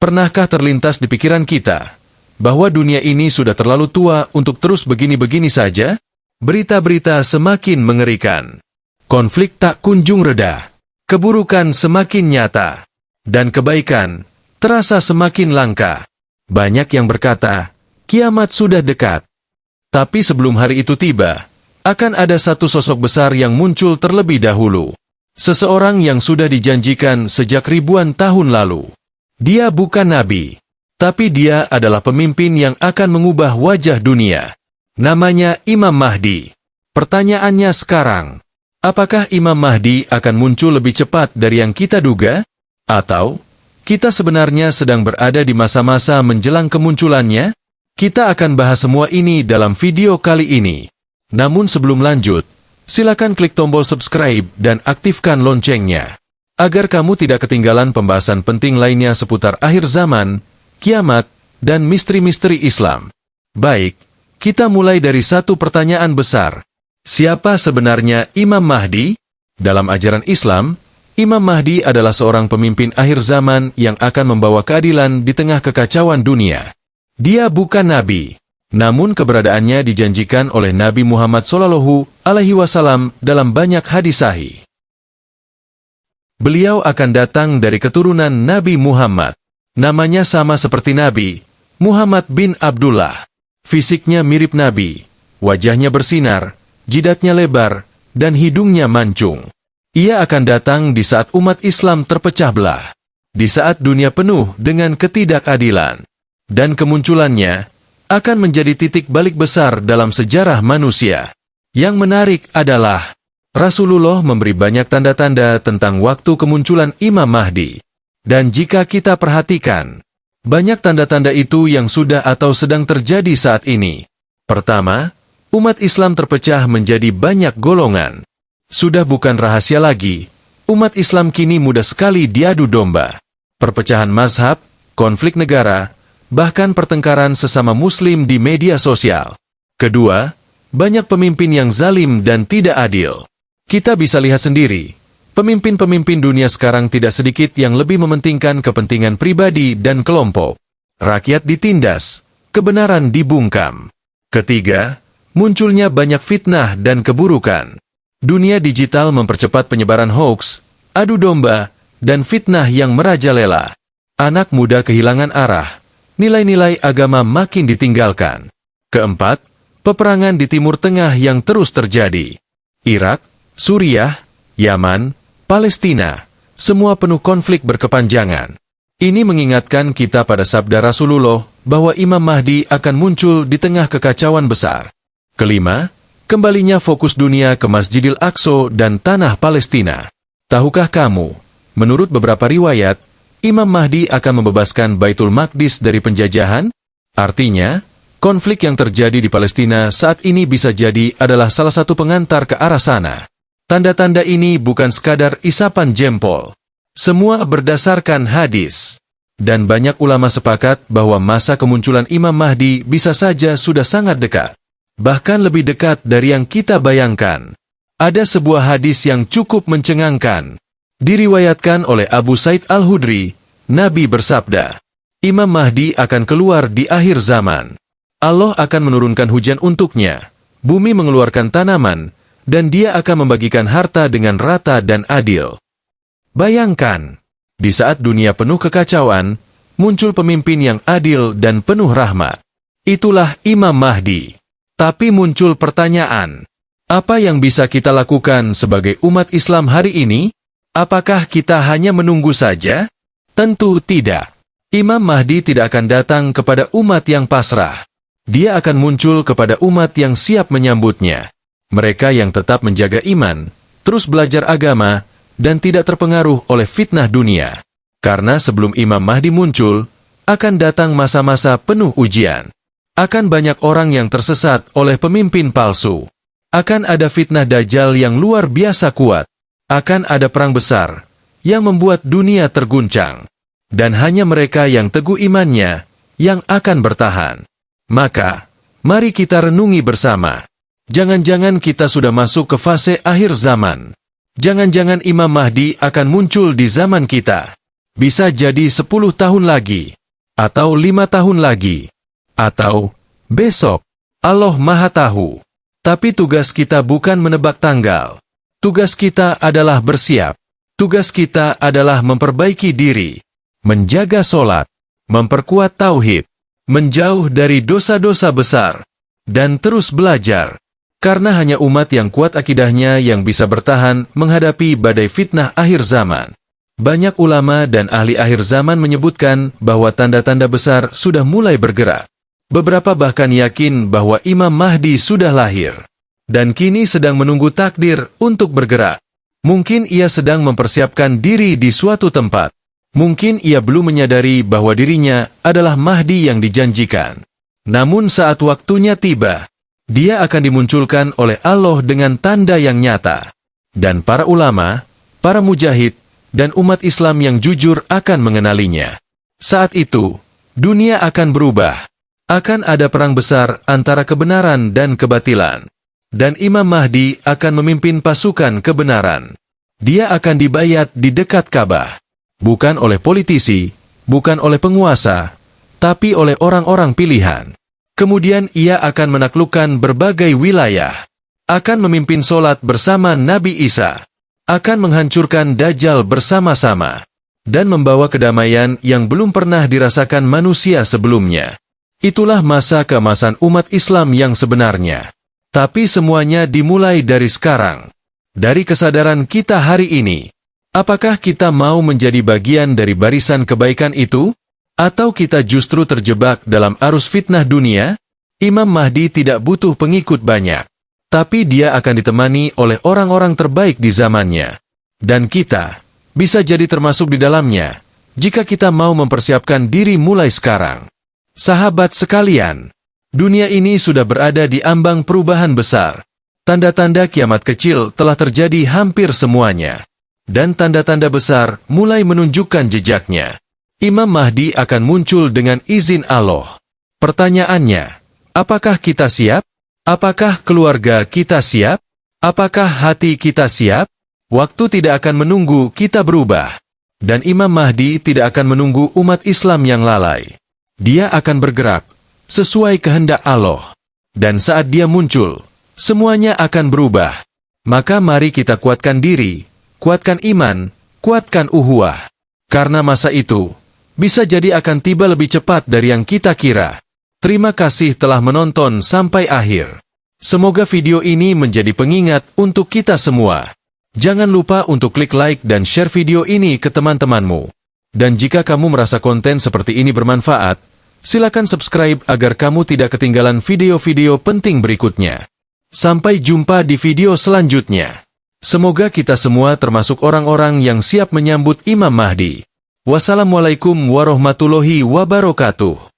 Pernahkah terlintas di pikiran kita bahwa dunia ini sudah terlalu tua untuk terus begini-begini saja? Berita-berita semakin mengerikan. Konflik tak kunjung reda. Keburukan semakin nyata. Dan kebaikan terasa semakin langka. Banyak yang berkata, kiamat sudah dekat. Tapi sebelum hari itu tiba, akan ada satu sosok besar yang muncul terlebih dahulu. Seseorang yang sudah dijanjikan sejak ribuan tahun lalu. Dia bukan nabi, tapi dia adalah pemimpin yang akan mengubah wajah dunia. Namanya Imam Mahdi. Pertanyaannya sekarang, apakah Imam Mahdi akan muncul lebih cepat dari yang kita duga? Atau, kita sebenarnya sedang berada di masa-masa menjelang kemunculannya? Kita akan bahas semua ini dalam video kali ini. Namun sebelum lanjut, silakan klik tombol subscribe dan aktifkan loncengnya, agar kamu tidak ketinggalan pembahasan penting lainnya seputar akhir zaman, kiamat, dan misteri-misteri Islam. Baik, kita mulai dari satu pertanyaan besar. Siapa sebenarnya Imam Mahdi? Dalam ajaran Islam, Imam Mahdi adalah seorang pemimpin akhir zaman yang akan membawa keadilan di tengah kekacauan dunia. Dia bukan nabi, namun keberadaannya dijanjikan oleh Nabi Muhammad SAW dalam banyak hadis sahih. Beliau akan datang dari keturunan Nabi Muhammad. Namanya sama seperti Nabi, Muhammad bin Abdullah. Fisiknya mirip Nabi, wajahnya bersinar, jidatnya lebar, dan hidungnya mancung. Ia akan datang di saat umat Islam terpecah belah, di saat dunia penuh dengan ketidakadilan. Dan kemunculannya akan menjadi titik balik besar dalam sejarah manusia. Yang menarik adalah, Rasulullah memberi banyak tanda-tanda tentang waktu kemunculan Imam Mahdi. Dan jika kita perhatikan, banyak tanda-tanda itu yang sudah atau sedang terjadi saat ini. Pertama, umat Islam terpecah menjadi banyak golongan. Sudah bukan rahasia lagi, umat Islam kini mudah sekali diadu domba. Perpecahan mazhab, konflik negara, bahkan pertengkaran sesama muslim di media sosial. Kedua, banyak pemimpin yang zalim dan tidak adil. Kita bisa lihat sendiri, pemimpin-pemimpin dunia sekarang tidak sedikit yang lebih mementingkan kepentingan pribadi dan kelompok. Rakyat ditindas, kebenaran dibungkam. Ketiga, munculnya banyak fitnah dan keburukan. Dunia digital mempercepat penyebaran hoaks, adu domba, dan fitnah yang merajalela. Anak muda kehilangan arah, nilai-nilai agama makin ditinggalkan. Keempat, peperangan di Timur Tengah yang terus terjadi. Irak, Suriah, Yaman, Palestina, semua penuh konflik berkepanjangan. Ini mengingatkan kita pada sabda Rasulullah bahwa Imam Mahdi akan muncul di tengah kekacauan besar. Kelima, kembalinya fokus dunia ke Masjidil Aqsa dan tanah Palestina. Tahukah kamu, menurut beberapa riwayat, Imam Mahdi akan membebaskan Baitul Maqdis dari penjajahan? Artinya, konflik yang terjadi di Palestina saat ini bisa jadi adalah salah satu pengantar ke arah sana. Tanda-tanda ini bukan sekadar isapan jempol. Semua berdasarkan hadis. Dan banyak ulama sepakat bahwa masa kemunculan Imam Mahdi bisa saja sudah sangat dekat. Bahkan lebih dekat dari yang kita bayangkan. Ada sebuah hadis yang cukup mencengangkan. Diriwayatkan oleh Abu Said Al-Hudri, Nabi bersabda, Imam Mahdi akan keluar di akhir zaman. Allah akan menurunkan hujan untuknya. Bumi mengeluarkan tanaman, dan dia akan membagikan harta dengan rata dan adil. Bayangkan, di saat dunia penuh kekacauan, muncul pemimpin yang adil dan penuh rahmat. Itulah Imam Mahdi. Tapi muncul pertanyaan, apa yang bisa kita lakukan sebagai umat Islam hari ini? Apakah kita hanya menunggu saja? Tentu tidak. Imam Mahdi tidak akan datang kepada umat yang pasrah. Dia akan muncul kepada umat yang siap menyambutnya. Mereka yang tetap menjaga iman, terus belajar agama, dan tidak terpengaruh oleh fitnah dunia. Karena sebelum Imam Mahdi muncul, akan datang masa-masa penuh ujian. Akan banyak orang yang tersesat oleh pemimpin palsu. Akan ada fitnah Dajjal yang luar biasa kuat. Akan ada perang besar, yang membuat dunia terguncang. Dan hanya mereka yang teguh imannya, yang akan bertahan. Maka, mari kita renungi bersama. Jangan-jangan kita sudah masuk ke fase akhir zaman. Jangan-jangan Imam Mahdi akan muncul di zaman kita. Bisa jadi 10 tahun lagi, atau 5 tahun lagi, atau besok. Allah Maha Tahu. Tapi tugas kita bukan menebak tanggal. Tugas kita adalah bersiap. Tugas kita adalah memperbaiki diri, menjaga sholat, memperkuat tauhid, menjauh dari dosa-dosa besar, dan terus belajar. Karena hanya umat yang kuat akidahnya yang bisa bertahan menghadapi badai fitnah akhir zaman. Banyak ulama dan ahli akhir zaman menyebutkan bahwa tanda-tanda besar sudah mulai bergerak. Beberapa bahkan yakin bahwa Imam Mahdi sudah lahir, dan kini sedang menunggu takdir untuk bergerak. Mungkin ia sedang mempersiapkan diri di suatu tempat. Mungkin ia belum menyadari bahwa dirinya adalah Mahdi yang dijanjikan. Namun saat waktunya tiba, dia akan dimunculkan oleh Allah dengan tanda yang nyata. Dan para ulama, para mujahid, dan umat Islam yang jujur akan mengenalinya. Saat itu, dunia akan berubah. Akan ada perang besar antara kebenaran dan kebatilan. Dan Imam Mahdi akan memimpin pasukan kebenaran. Dia akan dibayat di dekat Ka'bah. Bukan oleh politisi, bukan oleh penguasa, tapi oleh orang-orang pilihan. Kemudian ia akan menaklukkan berbagai wilayah. Akan memimpin sholat bersama Nabi Isa. Akan menghancurkan Dajjal bersama-sama. Dan membawa kedamaian yang belum pernah dirasakan manusia sebelumnya. Itulah masa keemasan umat Islam yang sebenarnya. Tapi semuanya dimulai dari sekarang. Dari kesadaran kita hari ini. Apakah kita mau menjadi bagian dari barisan kebaikan itu? Atau kita justru terjebak dalam arus fitnah dunia? Imam Mahdi tidak butuh pengikut banyak. Tapi dia akan ditemani oleh orang-orang terbaik di zamannya. Dan kita bisa jadi termasuk di dalamnya, jika kita mau mempersiapkan diri mulai sekarang. Sahabat sekalian, dunia ini sudah berada di ambang perubahan besar. Tanda-tanda kiamat kecil telah terjadi hampir semuanya. Dan tanda-tanda besar mulai menunjukkan jejaknya. Imam Mahdi akan muncul dengan izin Allah. Pertanyaannya, apakah kita siap? Apakah keluarga kita siap? Apakah hati kita siap? Waktu tidak akan menunggu kita berubah. Dan Imam Mahdi tidak akan menunggu umat Islam yang lalai. Dia akan bergerak sesuai kehendak Allah. Dan saat dia muncul, semuanya akan berubah. Maka mari kita kuatkan diri, kuatkan iman, kuatkan uhuwah. Karena masa itu bisa jadi akan tiba lebih cepat dari yang kita kira. Terima kasih telah menonton sampai akhir. Semoga video ini menjadi pengingat untuk kita semua. Jangan lupa untuk klik like dan share video ini ke teman-temanmu. Dan jika kamu merasa konten seperti ini bermanfaat, silakan subscribe agar kamu tidak ketinggalan video-video penting berikutnya. Sampai jumpa di video selanjutnya. Semoga kita semua termasuk orang-orang yang siap menyambut Imam Mahdi. Wassalamualaikum warahmatullahi wabarakatuh.